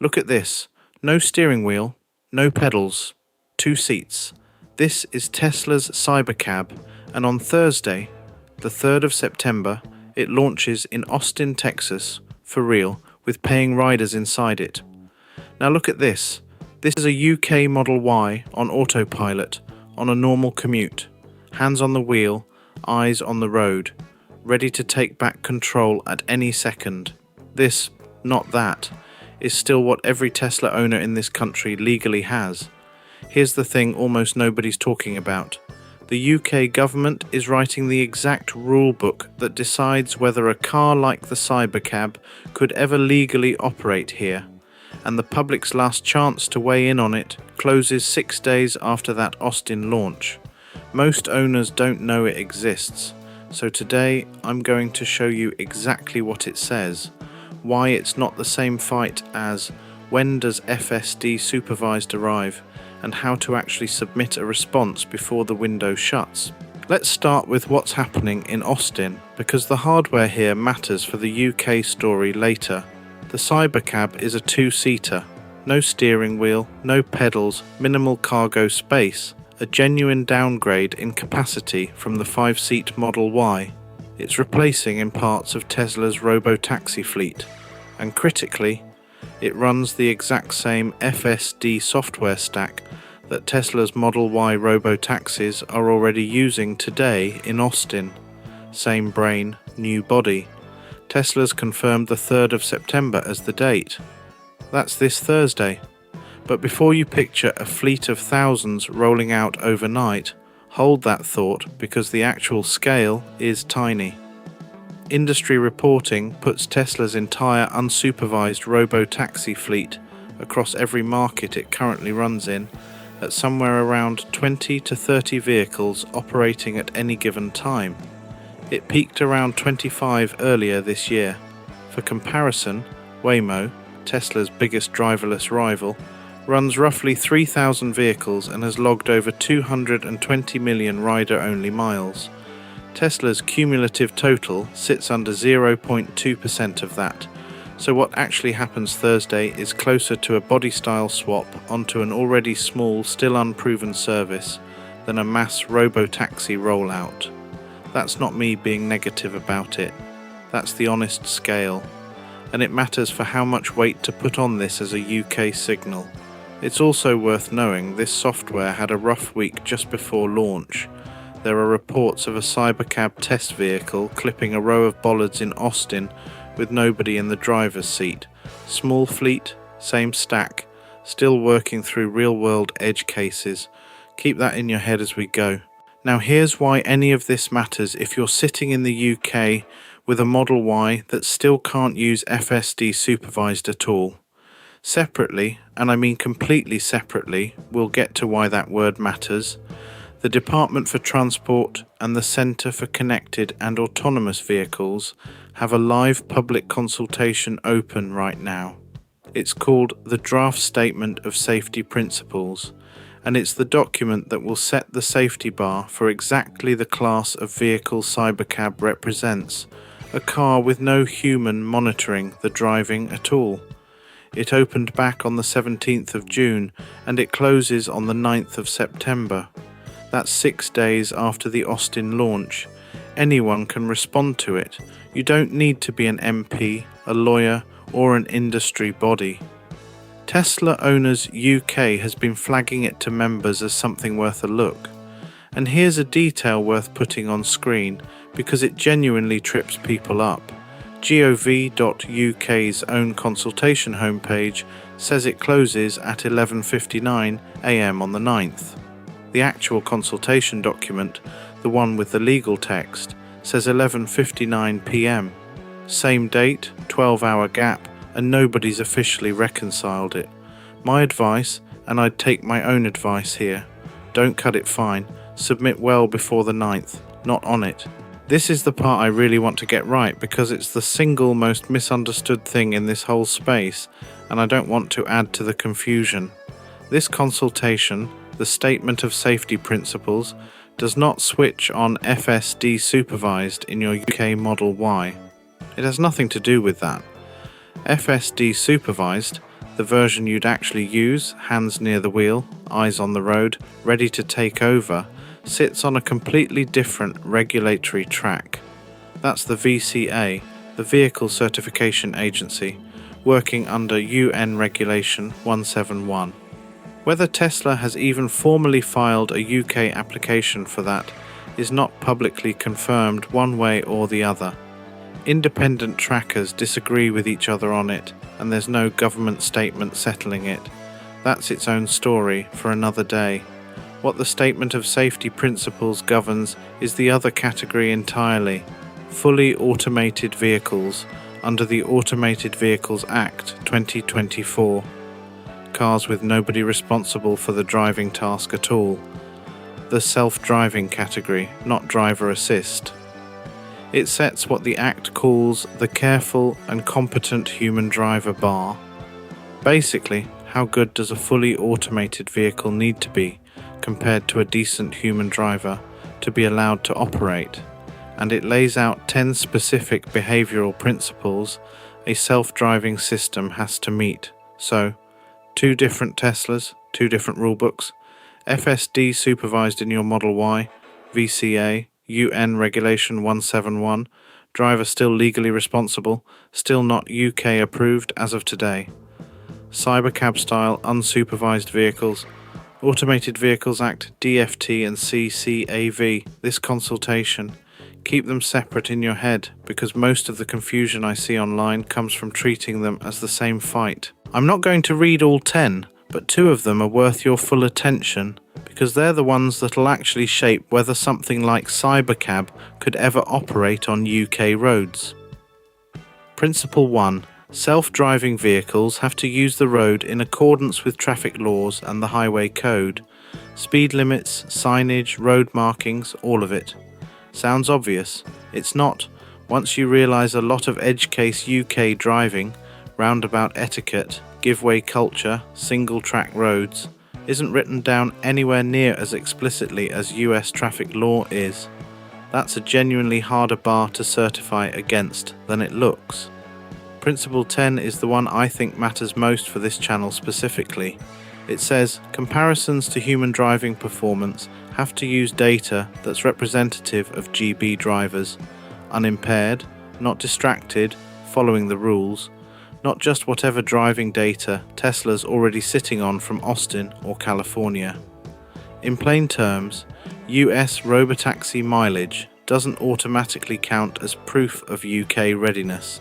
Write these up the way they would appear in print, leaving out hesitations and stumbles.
Look at this. No steering wheel, no pedals, 2 seats. This is Tesla's Cybercab, and on Thursday, the 3rd of September, it launches in Austin, Texas, for real, with paying riders inside it. Now look at this. This is a UK Model Y on autopilot, on a normal commute. Hands on the wheel, eyes on the road, ready to take back control at any second. This, not that, is still what every Tesla owner in this country legally has. Here's the thing almost nobody's talking about. The UK government is writing the exact rule book that decides whether a car like the Cybercab could ever legally operate here, and the public's last chance to weigh in on it closes 6 days after that Austin launch. Most owners don't know it exists, so today I'm going to show you exactly what it says, why it's not the same fight as when does FSD Supervised arrive, and how to actually submit a response before the window shuts. Let's start with what's happening in Austin, because the hardware here matters for the UK story later. The Cybercab is a 2-seater, no steering wheel, no pedals, minimal cargo space, a genuine downgrade in capacity from the 5-seat Model Y. It's replacing in parts of Tesla's Robotaxi fleet, and critically, it runs the exact same FSD software stack that Tesla's Model Y Robotaxis are already using today in Austin. Same brain, new body. Tesla's confirmed the 3rd of September as the date. That's this Thursday. But before you picture a fleet of thousands rolling out overnight, hold that thought because the actual scale is tiny. Industry reporting puts Tesla's entire unsupervised Robotaxi fleet across every market it currently runs in at somewhere around 20 to 30 vehicles operating at any given time. It peaked around 25 earlier this year. For comparison, Waymo, Tesla's biggest driverless rival, runs roughly 3,000 vehicles and has logged over 220 million rider-only miles. Tesla's cumulative total sits under 0.2% of that, so what actually happens Thursday is closer to a body style swap onto an already small, still unproven service than a mass Robotaxi rollout. That's not me being negative about it, that's the honest scale, and it matters for how much weight to put on this as a UK signal. It's also worth knowing this software had a rough week just before launch. There are reports of a Cybercab test vehicle clipping a row of bollards in Austin with nobody in the driver's seat. Small fleet, same stack, still working through real-world edge cases. Keep that in your head as we go. Now here's why any of this matters if you're sitting in the UK with a Model Y that still can't use FSD Supervised at all. Separately, and I mean completely separately, we'll get to why that word matters, the Department for Transport and the Centre for Connected and Autonomous Vehicles have a live public consultation open right now. It's called the Draft Statement of Safety Principles, and it's the document that will set the safety bar for exactly the class of vehicle Cybercab represents, a car with no human monitoring the driving at all. It opened back on the 17th of June and it closes on the 9th of September. That's 6 days after the Austin launch. Anyone can respond to it. You don't need to be an MP, a lawyer, or an industry body. Tesla Owners UK has been flagging it to members as something worth a look. And here's a detail worth putting on screen because it genuinely trips people up. gov.uk's own consultation homepage says it closes at 11:59 AM on the 9th. The actual consultation document, the one with the legal text, says 11:59 PM. Same date, 12-hour gap, and nobody's officially reconciled it. My advice, and I'd take my own advice here, don't cut it fine, submit well before the 9th, not on it. This is the part I really want to get right because it's the single most misunderstood thing in this whole space, and I don't want to add to the confusion. This consultation, the Statement of Safety Principles, does not switch on FSD Supervised in your UK Model Y. It has nothing to do with that. FSD Supervised, the version you'd actually use, hands near the wheel, eyes on the road, ready to take over, sits on a completely different regulatory track. That's the VCA, the Vehicle Certification Agency, working under UN Regulation 171. Whether Tesla has even formally filed a UK application for that is not publicly confirmed one way or the other. Independent trackers disagree with each other on it, and there's no government statement settling it. That's its own story for another day. What the Statement of Safety Principles governs is the other category entirely, fully automated vehicles under the Automated Vehicles Act 2024. Cars with nobody responsible for the driving task at all. The self-driving category, not driver assist. It sets what the Act calls the careful and competent human driver bar. Basically, how good does a fully automated vehicle need to be compared to a decent human driver to be allowed to operate? And it lays out 10 specific behavioural principles a self-driving system has to meet. So, 2 different Teslas, 2 different rulebooks, FSD Supervised in your Model Y, VCA, UN Regulation 171, driver still legally responsible, still not UK approved as of today. Cybercab style unsupervised vehicles, Automated Vehicles Act DFT and CCAV, this consultation. Keep them separate in your head, because most of the confusion I see online comes from treating them as the same fight. I'm not going to read all 10, but 2 of them are worth your full attention, because they're the ones that'll actually shape whether something like Cybercab could ever operate on UK roads. Principle 1. Self-driving vehicles have to use the road in accordance with traffic laws and the highway code. Speed limits, signage, road markings, all of it. Sounds obvious. It's not, once you realise a lot of edge case UK driving, roundabout etiquette, give-way culture, single-track roads, isn't written down anywhere near as explicitly as US traffic law is. That's a genuinely harder bar to certify against than it looks. Principle 10 is the one I think matters most for this channel specifically. It says, comparisons to human driving performance have to use data that's representative of GB drivers, unimpaired, not distracted, following the rules, not just whatever driving data Tesla's already sitting on from Austin or California. In plain terms, US Robotaxi mileage doesn't automatically count as proof of UK readiness.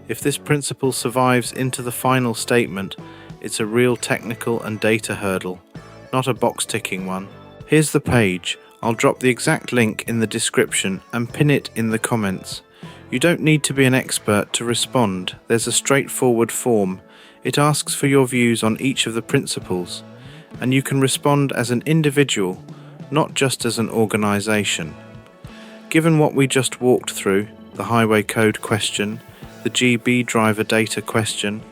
If this principle survives into the final statement, it's a real technical and data hurdle, not a box-ticking one. Here's the page. I'll drop the exact link in the description and pin it in the comments. You don't need to be an expert to respond. There's a straightforward form. It asks for your views on each of the principles, and you can respond as an individual, not just as an organisation. Given what we just walked through, the highway code question, the GB driver data question,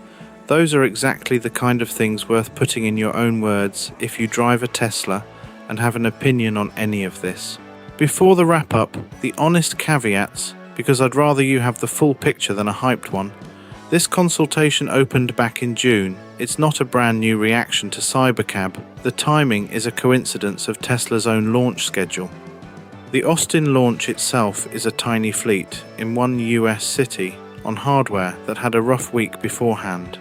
those are exactly the kind of things worth putting in your own words if you drive a Tesla and have an opinion on any of this. Before the wrap-up, the honest caveats, because I'd rather you have the full picture than a hyped one. This consultation opened back in June. It's not a brand new reaction to Cybercab. The timing is a coincidence of Tesla's own launch schedule. The Austin launch itself is a tiny fleet in one US city on hardware that had a rough week beforehand.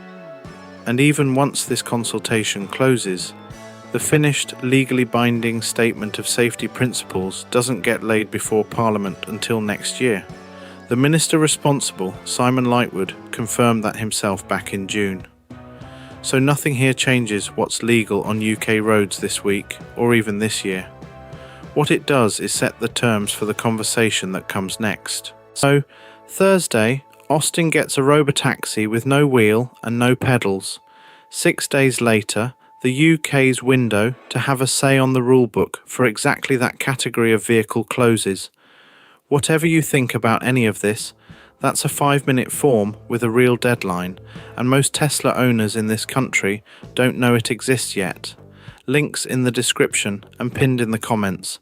And even once this consultation closes, the finished, legally binding Statement of Safety Principles doesn't get laid before Parliament until next year. The minister responsible, Simon Lightwood, confirmed that himself back in June. So nothing here changes what's legal on UK roads this week, or even this year. What it does is set the terms for the conversation that comes next. So, Thursday, Austin gets a Robotaxi with no wheel and no pedals. 6 days later, the UK's window to have a say on the rulebook for exactly that category of vehicle closes. Whatever you think about any of this, that's a 5-minute form with a real deadline, and most Tesla owners in this country don't know it exists yet. Links in the description and pinned in the comments.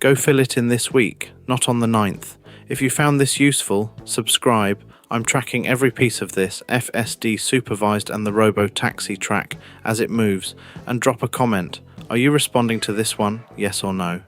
Go fill it in this week, not on the 9th. If you found this useful, subscribe. I'm tracking every piece of this FSD Supervised and the Robotaxi track as it moves, and drop a comment. Are you responding to this one, yes or no?